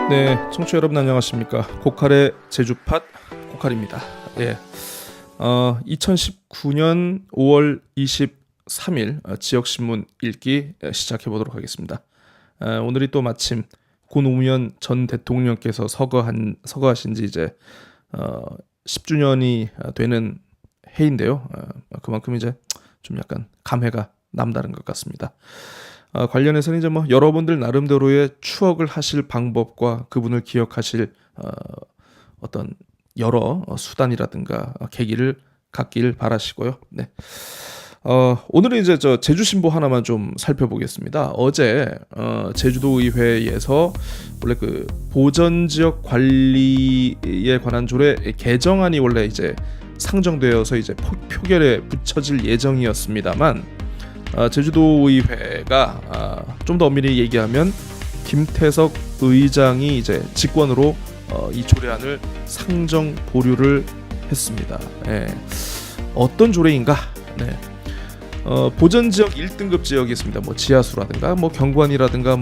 네, 청취자 여러분 안녕하십니까? 고칼의 제주팟 고칼입니다. 예, 2019년 5월 23일 지역신문 읽기 시작해 보도록 하겠습니다. 오늘이 또 마침 고 노무현 전 대통령께서 서거하신 지 이제 10주년이 되는 해인데요. 그만큼 이제 좀 약간 감회가 남다른 것 같습니다. 관련해서는 이제 여러분들 나름대로의 추억을 하실 방법과 그분을 기억하실 어떤 여러 수단이라든가 계기를 갖길 바라시고요. 네. 오늘은 이제 제주신보 하나만 좀 살펴보겠습니다. 어제 제주도의회에서 원래 그 보전지역 관리에 관한 조례 개정안이 원래 이제 상정되어서 이제 표결에 붙여질 예정이었습니다만 제주도의회가 좀 더 엄밀히 얘기하면 김태석 의장이 이제 직권으로 이 조례안을 상정 보류를 했습니다. 예. 어떤 조례인가? 네. 보전지역 1등급 지역이 있습니다. 지하수라든가 경관이라든가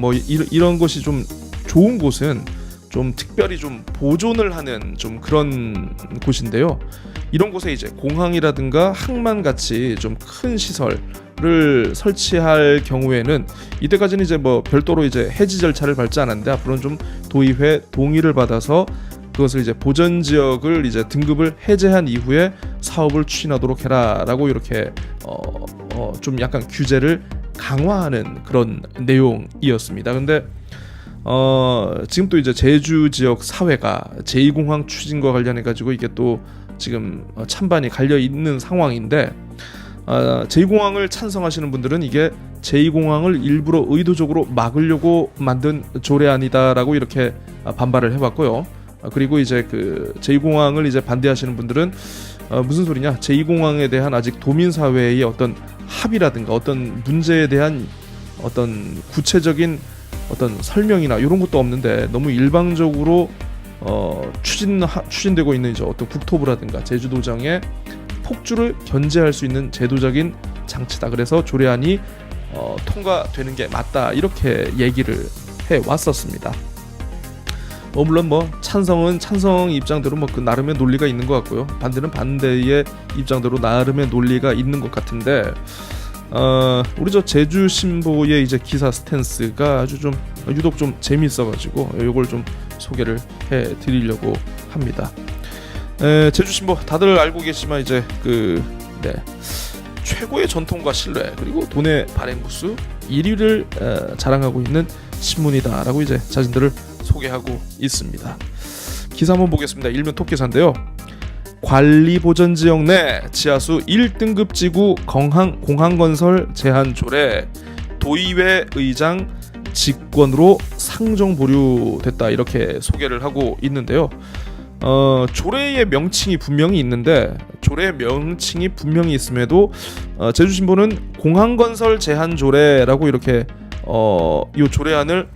이런 것이 좀 좋은 곳은 좀 특별히 좀 보존을 하는 좀 그런 곳인데요. 이런 곳에 이제 공항이라든가 항만 같이 좀 큰 시설을 설치할 경우에는 이때까지는 이제 별도로 이제 해지 절차를 밟지 않았는데 앞으로는 좀 도의회 동의를 받아서 그것을 이제 보전 지역을 이제 등급을 해제한 이후에 사업을 추진하도록 해라라고 이렇게 좀 약간 규제를 강화하는 그런 내용이었습니다. 근데 지금 또 이제 제주 지역 사회가 제2공항 추진과 관련해 가지고 이게 또 지금 찬반이 갈려 있는 상황인데 제2공항을 찬성하시는 분들은 이게 제2공항을 일부러 의도적으로 막으려고 만든 조례안이다라고 이렇게 반발을 해봤고요. 그리고 이제 그 제2공항을 이제 반대하시는 분들은 무슨 소리냐? 제2공항에 대한 아직 도민사회의 어떤 합의라든가 어떤 문제에 대한 어떤 구체적인 어떤 설명이나 이런 것도 없는데 너무 일방적으로 추진되고 있는 이제 어떤 국토부라든가 제주도정의 폭주를 견제할 수 있는 제도적인 장치다. 그래서 조례안이 통과되는 게 맞다. 이렇게 얘기를 해 왔었습니다. 물론 찬성은 찬성 입장대로 그 나름의 논리가 있는 것 같고요. 반대는 반대의 입장대로 나름의 논리가 있는 것 같은데 우리 제주신보의 이제 기사 스탠스가 아주 좀 유독 좀 재미있어가지고 이걸 좀 소개를 해드리려고 합니다. 제주신보 다들 알고 계시지만 이제 최고의 전통과 신뢰 그리고 돈의 발행 부수 1위를 자랑하고 있는 신문이다라고 이제 자신들을 소개하고 있습니다. 기사 한번 보겠습니다. 일면 톱기사인데요. 관리보전지역 내 지하수 1등급 지구 공항건설 제한 조례 도의회 의장 직권으로 상정 보류됐다 이렇게 소개를 하고 있는데요. 조례의 명칭이 분명히 있는데 조례의 명칭이 분명히 있음에도 제주신보는 공항건설 제한 조례라고 이렇게 이 조례안을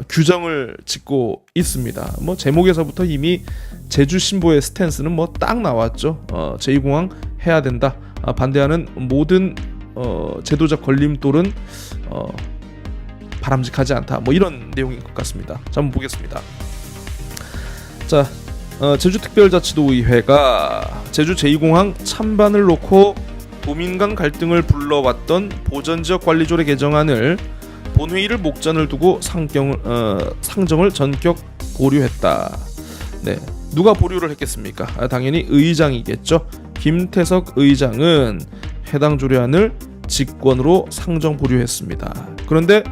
규정을 짓고 있습니다. 제목에서부터 이미 제주신보의 스탠스는 딱 나왔죠. 제2공항 해야 된다. 반대하는 모든 제도적 걸림돌은 바람직하지 않다. 이런 내용인 것 같습니다. 자, 한번 보겠습니다. 자, 제주특별자치도의회가 제주 제2공항 찬반을 놓고 도민 간 갈등을 불러왔던 보전지역 관리조례 개정안을 본회의를 목전을 두고 상정을 전격 보류했다. 네, 누가 보류를 했겠습니까? 당연히 의장이겠죠. 김태석 의장은 해당 조례안을 직권으로 상정 보류했습니다. 그런데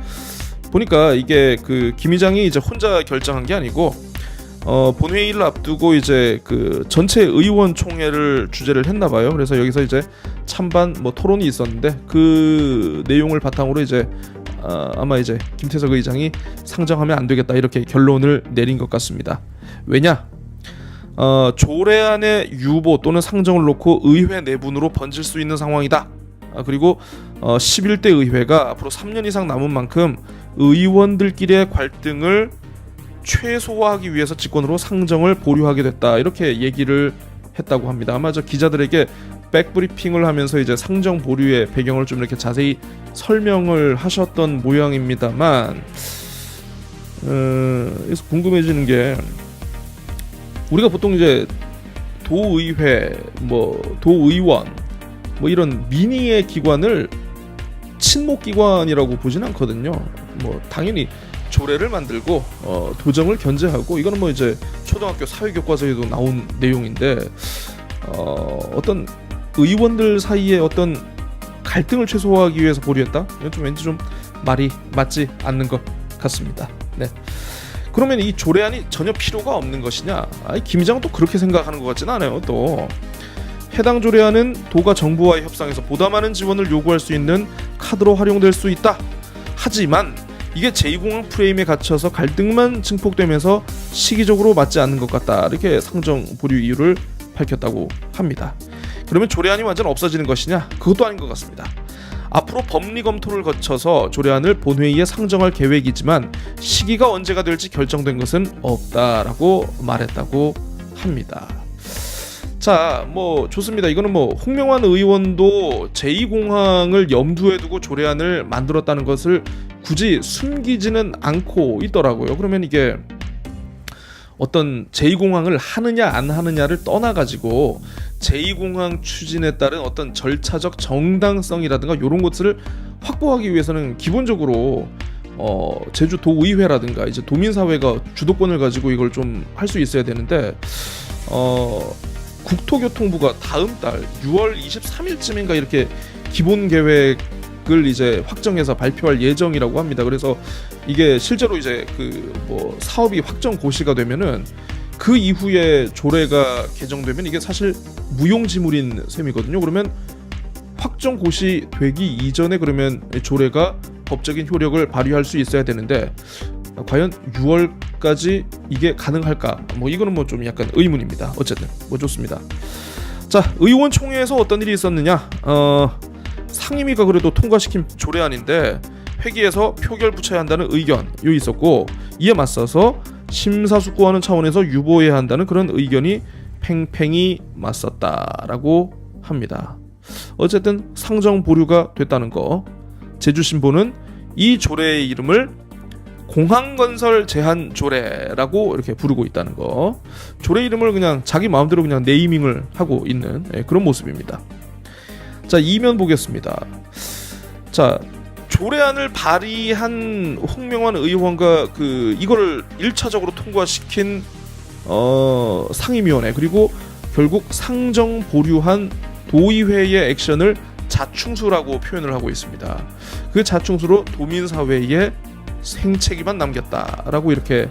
보니까 이게 김 의장이 이제 혼자 결정한 게 아니고 본회의를 앞두고 이제 전체 의원 총회를 주재를 했나봐요. 그래서 여기서 이제 찬반 토론이 있었는데 그 내용을 바탕으로 이제 아마 이제 김태석 의장이 상정하면 안 되겠다 이렇게 결론을 내린 것 같습니다. 왜냐? 조례안의 유보 또는 상정을 놓고 의회 내분으로 번질 수 있는 상황이다. 그리고 11대 의회가 앞으로 3년 이상 남은 만큼 의원들끼리의 갈등을 최소화하기 위해서 직권으로 상정을 보류하게 됐다 이렇게 얘기를 했다고 합니다. 아마 기자들에게 백브리핑을 하면서 이제 상정 보류의 배경을 좀 이렇게 자세히 설명을 하셨던 모양입니다만 그래서 궁금해지는 게 우리가 보통 이제 도의회, 뭐 도의원, 뭐 이런 민의의 기관을 친목 기관이라고 보진 않거든요. 뭐 당연히 조례를 만들고 도정을 견제하고 이거는 뭐 이제 초등학교 사회교과서에도 나온 내용인데 어떤 의원들 사이에 어떤 갈등을 최소화하기 위해서 보류했다? 이건 좀 왠지 좀 말이 맞지 않는 것 같습니다. 네. 그러면 이 조례안이 전혀 필요가 없는 것이냐? 김 의장은 또 그렇게 생각하는 것 같지는 않아요. 또 해당 조례안은 도가 정부와의 협상에서 보다 많은 지원을 요구할 수 있는 카드로 활용될 수 있다. 하지만 이게 제2공항 프레임에 갇혀서 갈등만 증폭되면서 시기적으로 맞지 않는 것 같다. 이렇게 상정 보류 이유를 밝혔다고 합니다. 그러면 조례안이 완전 없어지는 것이냐? 그것도 아닌 것 같습니다. 앞으로 법리 검토를 거쳐서 조례안을 본회의에 상정할 계획이지만 시기가 언제가 될지 결정된 것은 없다라고 말했다고 합니다. 자, 뭐 좋습니다. 이거는 뭐 홍명환 의원도 제2공항을 염두에 두고 조례안을 만들었다는 것을 굳이 숨기지는 않고 있더라고요. 그러면 이게 어떤 제2공항을 하느냐 안 하느냐를 떠나가지고 제2공항 추진에 따른 어떤 절차적 정당성이라든가 이런 것들을 확보하기 위해서는 기본적으로 제주도의회라든가 이제 도민사회가 주도권을 가지고 이걸 좀 할 수 있어야 되는데 국토교통부가 다음 달 6월 23일쯤인가 이렇게 기본 계획을 이제 확정해서 발표할 예정이라고 합니다. 그래서 이게 실제로 이제 그 뭐 사업이 확정 고시가 되면은 그 이후에 조례가 개정되면 이게 사실 무용지물인 셈이거든요. 그러면 확정 고시 되기 이전에 그러면 조례가 법적인 효력을 발휘할 수 있어야 되는데 과연 6월까지 이게 가능할까? 뭐 이거는 뭐 좀 약간 의문입니다. 어쨌든 뭐 좋습니다. 자, 의원총회에서 어떤 일이 있었느냐? 상임위가 그래도 통과시킨 조례안인데 회기에서 표결 붙여야 한다는 의견이 있었고 이에 맞서서 심사숙고하는 차원에서 유보해야 한다는 그런 의견이 팽팽히 맞섰다라고 합니다. 어쨌든 상정 보류가 됐다는 거. 제주신보는 이 조례의 이름을 공항건설 제한 조례라고 이렇게 부르고 있다는 거. 조례 이름을 그냥 자기 마음대로 그냥 네이밍을 하고 있는 그런 모습입니다. 자, 이면 보겠습니다. 자, 조례안을 발의한 홍명환 의원과 이거를 1차적으로 통과시킨 상임위원회 그리고 결국 상정 보류한 도의회의 액션을 자충수라고 표현을 하고 있습니다. 그 자충수로 도민사회에 생채기만 남겼다라고 이렇게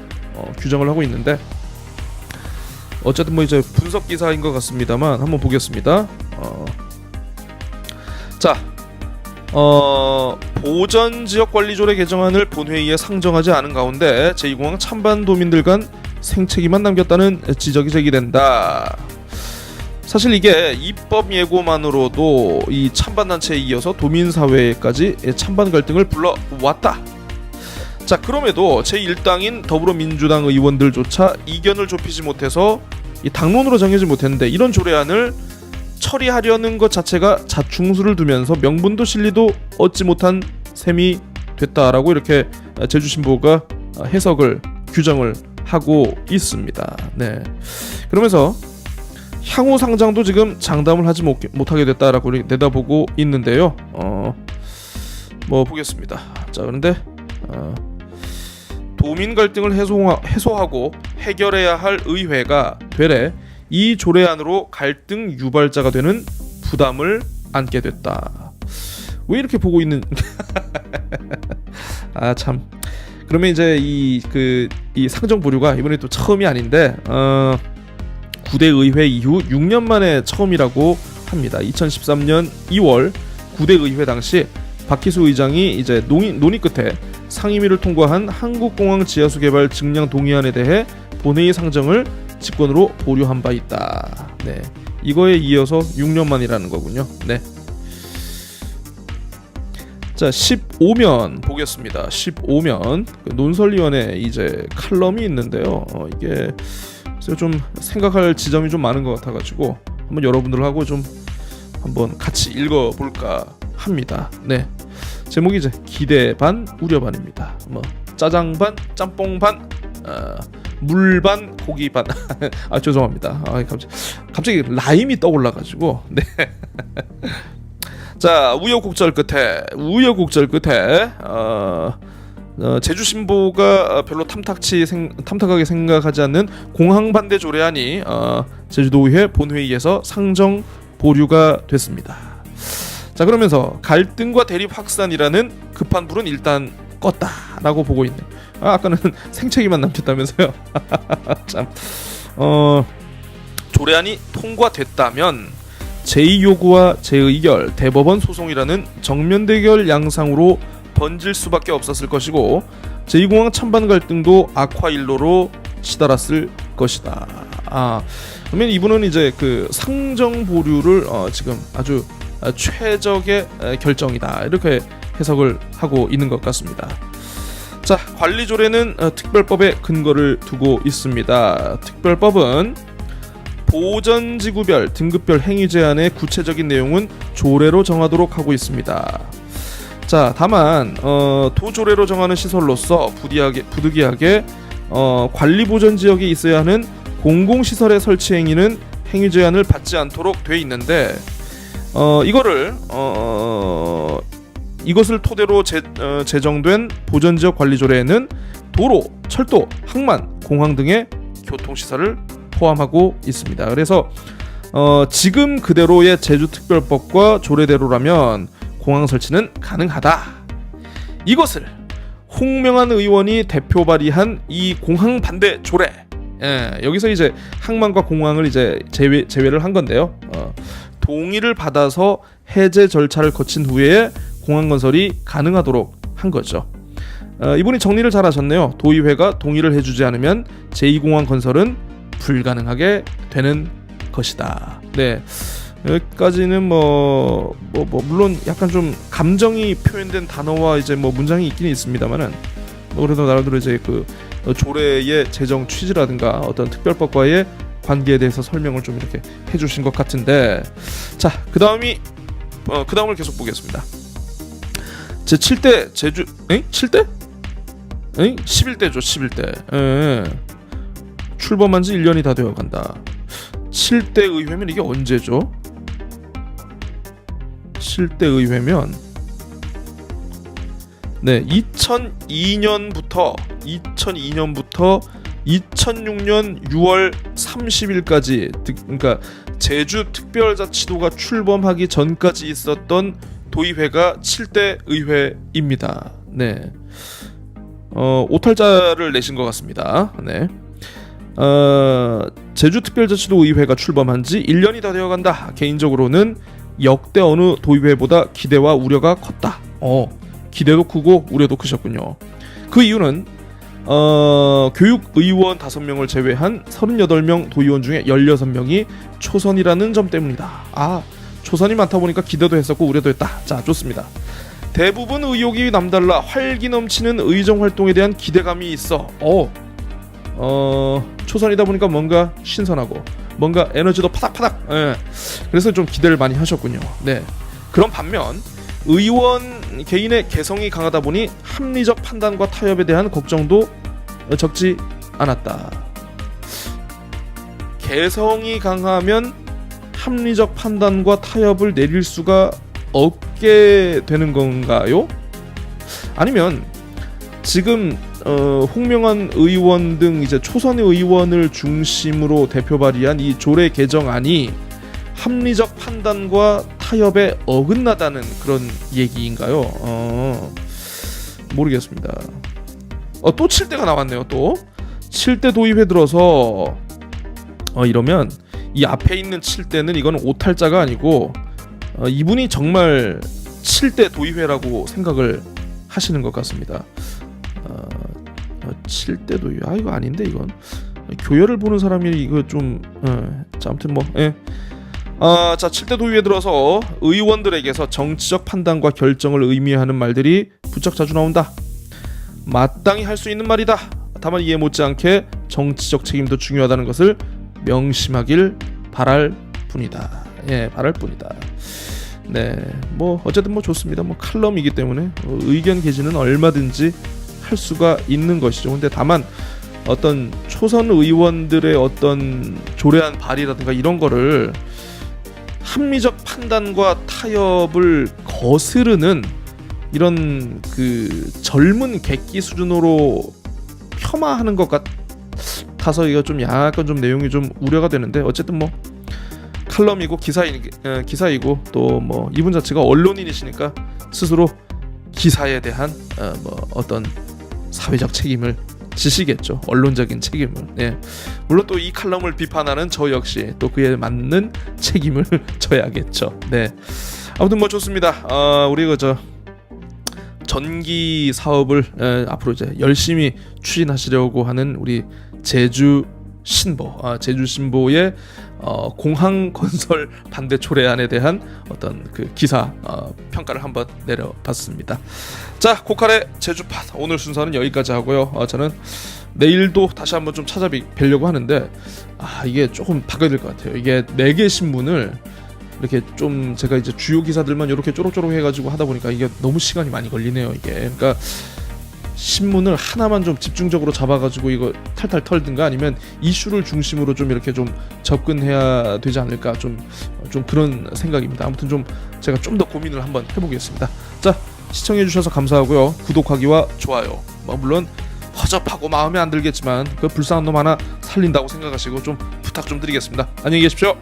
규정을 하고 있는데 어쨌든 뭐 이제 분석 기사인 것 같습니다만 한번 보겠습니다. 자, 보전지역관리조례 개정안을 본회의에 상정하지 않은 가운데 제2공항 찬반 도민들 간 생채기만 남겼다는 지적이 제기된다. 사실 이게 입법 예고만으로도 이 찬반단체에 이어서 도민사회까지 찬반 갈등을 불러왔다. 자, 그럼에도 제1당인 더불어민주당 의원들조차 이견을 좁히지 못해서 이 당론으로 정해지 못했는데 이런 조례안을 처리하려는 것 자체가 자충수를 두면서 명분도 실리도 얻지 못한 셈이 됐다라고 이렇게 제주신보가 해석을 규정을 하고 있습니다. 네. 그러면서 향후 상장도 지금 장담을 하지 못하게 됐다라고 내다보고 있는데요. 뭐 보겠습니다. 자, 그런데 도민 갈등을 해소하고 해결해야 할 의회가 되래 이 조례안으로 갈등 유발자가 되는 부담을 안게 됐다. 왜 이렇게 보고 있는? 아 참. 그러면 이제 이 상정 보류가 이번에 또 처음이 아닌데 9대 의회 이후 6년 만에 처음이라고 합니다. 2013년 2월 9대 의회 당시 박희수 의장이 이제 논의 끝에 상임위를 통과한 한국공항 지하수 개발 증량 동의안에 대해 본회의 상정을 직권으로 보류한 바 있다. 네, 이거에 이어서 6년 만이라는 거군요. 네. 자, 15면 보겠습니다. 15면 논설위원회 이제 칼럼이 있는데요. 이게 좀 생각할 지점이 좀 많은 것 같아가지고 한번 여러분들하고 좀 한번 같이 읽어볼까 합니다. 네, 제목이 이제 기대 반 우려 반입니다. 뭐 짜장 반, 짬뽕 반, 물 반, 고기 반. 아 죄송합니다. 갑자기 라임이 떠올라가지고. 네. 자, 우여곡절 끝에 제주 신보가 별로 탐탁하게 생각하지 않는 공항 반대 조례안이 제주도의회 본회의에서 상정 보류가 됐습니다. 자, 그러면서 갈등과 대립 확산이라는 급한 불은 일단 껐다라고 보고 있네요. 아까는 생채기만 남겼다면서요. 참, 조례안이 통과됐다면 제2요구와 제2결, 대법원 소송이라는 정면 대결 양상으로 번질 수밖에 없었을 것이고 제2공항 찬반 갈등도 악화일로로 치달았을 것이다. 그러면 이분은 이제 그 상정 보류를 지금 아주 최적의 결정이다 이렇게 해석을 하고 있는 것 같습니다. 자, 관리조례는 특별법에 근거를 두고 있습니다. 특별법은 보전지구별, 등급별 행위 제한의 구체적인 내용은 조례로 정하도록 하고 있습니다. 자, 다만 도조례로 정하는 시설로서 부득이하게 관리 보전 지역에 있어야 하는 공공시설의 설치 행위는 행위 제한을 받지 않도록 돼 있는데 이것을 토대로 제정된 보전지역 관리조례에는 도로, 철도, 항만, 공항 등의 교통시설을 포함하고 있습니다. 그래서 지금 그대로의 제주특별법과 조례대로라면 공항 설치는 가능하다. 이것을 홍명한 의원이 대표 발의한 이 공항 반대 조례, 여기서 이제 항만과 공항을 이제 제외를 한 건데요. 동의를 받아서 해제 절차를 거친 후에 공항 건설이 가능하도록 한 거죠. 이분이 정리를 잘 하셨네요. 도의회가 동의를 해주지 않으면 제2공항 건설은 불가능하게 되는 것이다. 네, 여기까지는 물론 약간 좀 감정이 표현된 단어와 이제 문장이 있긴 있습니다만은 그래도 나름대로 이제 그 조례의 제정 취지라든가 어떤 특별법과의 관계에 대해서 설명을 좀 이렇게 해주신 것 같은데, 자, 그 다음을 계속 보겠습니다. 제 7대 제주 7대? 11대죠. 11대. 출범한 지 1년이 다 되어 간다. 7대 의회면 이게 언제죠? 7대 의회면 2002년부터 2006년 6월 30일까지, 그러니까 제주 특별자치도가 출범하기 전까지 있었던 도의회가 7대 의회입니다. 네. 오탈자를 내신 것 같습니다. 네. 제주특별자치도 의회가 출범한 지 1년이 다 되어간다. 개인적으로는 역대 어느 도의회보다 기대와 우려가 컸다. 기대도 크고 우려도 크셨군요. 그 이유는 교육의원 5명을 제외한 38명 도의원 중에 16명이 초선이라는 점 때문이다. 초선이 많다 보니까 기대도 했었고 우려도 했다. 자, 좋습니다. 대부분 의욕이 남달라 활기 넘치는 의정활동에 대한 기대감이 있어. 초선이다 보니까 뭔가 신선하고 뭔가 에너지도 파닥파닥. 그래서 좀 기대를 많이 하셨군요. 네. 그런 반면 의원 개인의 개성이 강하다 보니 합리적 판단과 타협에 대한 걱정도 적지 않았다. 개성이 강하면 합리적 판단과 타협을 내릴 수가 없게 되는 건가요? 아니면 지금 홍명한 의원 등 이제 초선 의원을 중심으로 대표 발의한 이 조례 개정안이 합리적 판단과 타협에 어긋나다는 그런 얘기인가요? 모르겠습니다. 또 7대가 나왔네요. 또 7대 도의회 들어서 이러면 이 앞에 있는 7대는 이거는 오탈자가 아니고 이분이 정말 7대 도의회라고 생각을 하시는 것 같습니다. 7대 도의회, 이거 아닌데 이건 교열을 보는 사람이 이거 좀 자, 아무튼 자, 7대 도의회 들어서 의원들에게서 정치적 판단과 결정을 의미하는 말들이 부쩍 자주 나온다. 마땅히 할 수 있는 말이다. 다만 이해 못지않게 정치적 책임도 중요하다는 것을 명심하길 바랄 뿐이다. 바랄 뿐이다. 네, 어쨌든 좋습니다. 칼럼이기 때문에 의견 게시는 얼마든지 할 수가 있는 것이죠. 근데 다만 어떤 초선 의원들의 어떤 조례안 발의라든가 이런 거를 합리적 판단과 타협을 거스르는 이런 그 젊은 객기 수준으로 폄하하는 것 같아서 이거 좀 약간 좀 내용이 좀 우려가 되는데, 어쨌든 뭐 칼럼이고 기사이고 또 뭐 이분 자체가 언론인이시니까 스스로 기사에 대한 뭐 어떤 사회적 책임을 지시겠죠. 언론적인 책임을. 예. 물론 또 이 칼럼을 비판하는 저 역시 또 그에 맞는 책임을 져야겠죠. 네. 아무튼 뭐 좋습니다. 우리 그저 전기 사업을 앞으로 이제 열심히 추진하시려고 하는 우리 제주 신보의 공항 건설 반대 초래안에 대한 어떤 그 기사 평가를 한번 내려봤습니다. 자, 고칼의 제주팟 오늘 순서는 여기까지 하고요. 저는 내일도 다시 한번 좀 찾아뵈려고 하는데 이게 조금 바꿔야 될 것 같아요. 이게 4개 신문을 이렇게 좀 제가 이제 주요 기사들만 이렇게 쪼록쪼록 해가지고 하다 보니까 이게 너무 시간이 많이 걸리네요. 이게 그러니까 신문을 하나만 좀 집중적으로 잡아가지고 이거 탈탈 털든가 아니면 이슈를 중심으로 좀 이렇게 좀 접근해야 되지 않을까 좀 그런 생각입니다. 아무튼 좀 제가 좀 더 고민을 한번 해보겠습니다. 자, 시청해주셔서 감사하고요. 구독하기와 좋아요, 물론 허접하고 마음에 안 들겠지만 그 불쌍한 놈 하나 살린다고 생각하시고 좀 부탁 좀 드리겠습니다. 안녕히 계십시오.